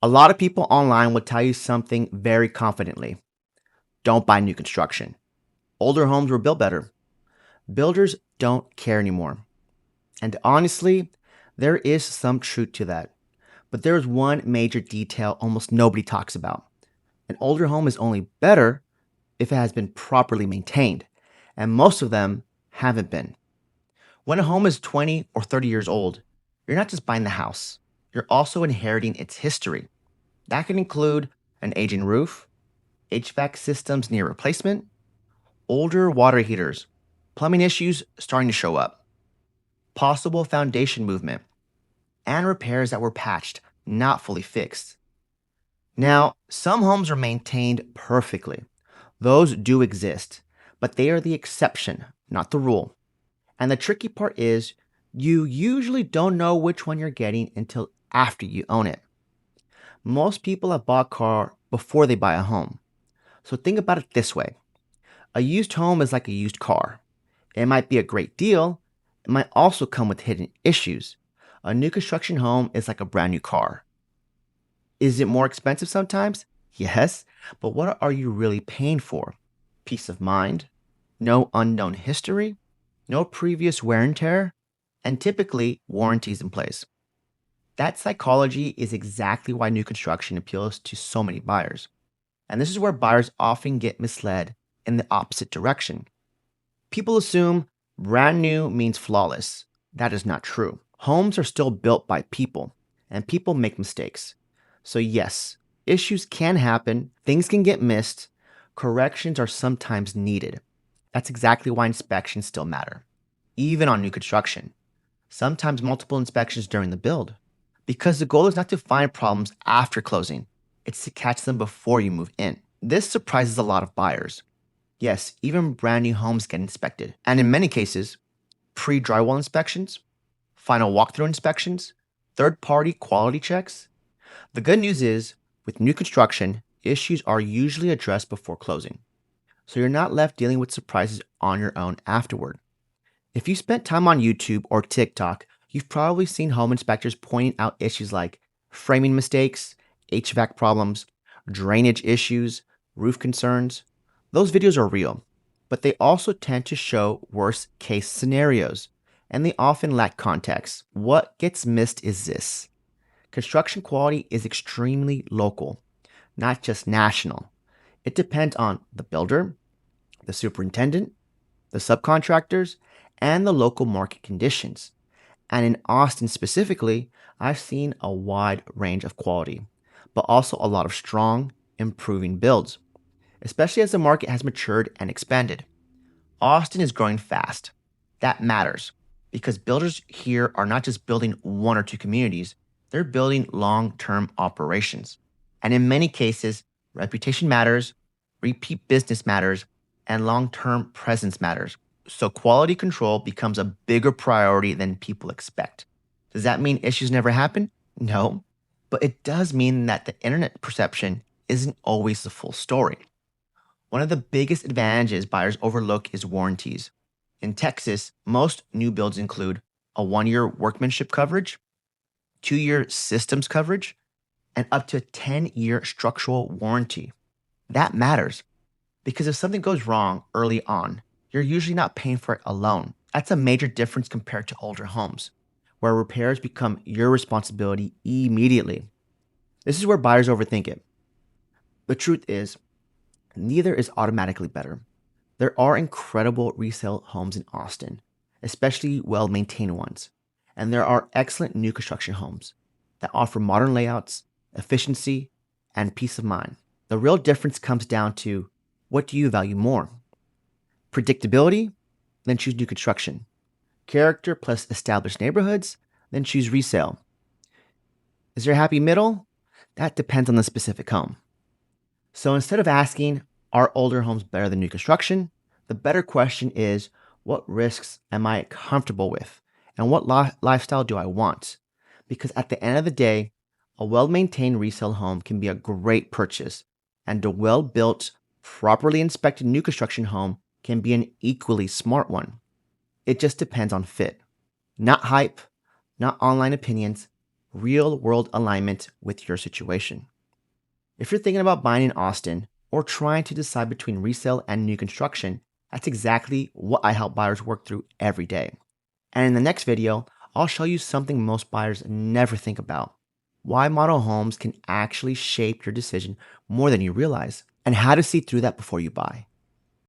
A lot of people online will tell you something very confidently. Don't buy new construction. Older homes were built better. Builders don't care anymore. And honestly, there is some truth to that. But there is one major detail almost nobody talks about. An older home is only better if it has been properly maintained, and most of them haven't been. When a home is 20 or 30 years old, you're not just buying the house, you're also inheriting its history. That can include an aging roof, HVAC systems near replacement, older water heaters, plumbing issues starting to show up, possible foundation movement, and repairs that were patched, not fully fixed. Now, some homes are maintained perfectly. Those do exist, but they are the exception, not the rule. And the tricky part is you usually don't know which one you're getting until after you own it. Most people have bought a car before they buy a home. So think about it this way. A used home is like a used car. It might be a great deal. It might also come with hidden issues. A new construction home is like a brand new car. Is it more expensive sometimes? Yes, but what are you really paying for? Peace of mind, no unknown history, no previous wear and tear, and typically warranties in place. That psychology is exactly why new construction appeals to so many buyers. And this is where buyers often get misled in the opposite direction. People assume brand new means flawless. That is not true. Homes are still built by people, and people make mistakes. So, yes, issues can happen, things can get missed, corrections are sometimes needed. That's exactly why inspections still matter, even on new construction. Sometimes multiple inspections during the build, because the goal is not to find problems after closing, it's to catch them before you move in. This surprises a lot of buyers. Yes, even brand new homes get inspected, and in many cases, pre drywall inspections, final walkthrough inspections, third party quality checks. The good news is, with new construction, issues are usually addressed before closing, so you're not left dealing with surprises on your own afterward. If you spent time on YouTube or TikTok, you've probably seen home inspectors pointing out issues like framing mistakes, HVAC problems, drainage issues, roof concerns. Those videos are real, but they also tend to show worst case scenarios, and they often lack context. What gets missed is this: construction quality is extremely local, not just national. It depends on the builder, the superintendent, the subcontractors, and the local market conditions. And in Austin specifically, I've seen a wide range of quality, but also a lot of strong, improving builds, especially as the market has matured and expanded. Austin is growing fast. That matters because builders here are not just building one or two communities, they're building long term operations. And in many cases, reputation matters, repeat business matters, and long term presence matters. So quality control becomes a bigger priority than people expect. Does that mean issues never happen? No. But it does mean that the internet perception isn't always the full story. One of the biggest advantages buyers overlook is warranties. In Texas, most new builds include a 1 year workmanship coverage, 2 year systems coverage, and up to a 10-year structural warranty. That matters because if something goes wrong early on, you're usually not paying for it alone. That's a major difference compared to older homes, where repairs become your responsibility immediately. This is where buyers overthink it. The truth is, neither is automatically better. There are incredible resale homes in Austin, especially well maintained ones. And there are excellent new construction homes that offer modern layouts, efficiency, and peace of mind. The real difference comes down to, what do you value more? Predictability? Then choose new construction. Character plus established neighborhoods? Then choose resale. Is there a happy middle? That depends on the specific home. So instead of asking, are older homes better than new construction? The better question is, what risks am I comfortable with? And what lifestyle do I want? Because at the end of the day, a well maintained resale home can be a great purchase, and a well built, properly inspected new construction home can be an equally smart one. It just depends on fit. Not hype, not online opinions, real world alignment with your situation. If you're thinking about buying in Austin or trying to decide between resale and new construction, that's exactly what I help buyers work through every day. And in the next video, I'll show you something most buyers never think about: why model homes can actually shape your decision more than you realize, and how to see through that before you buy.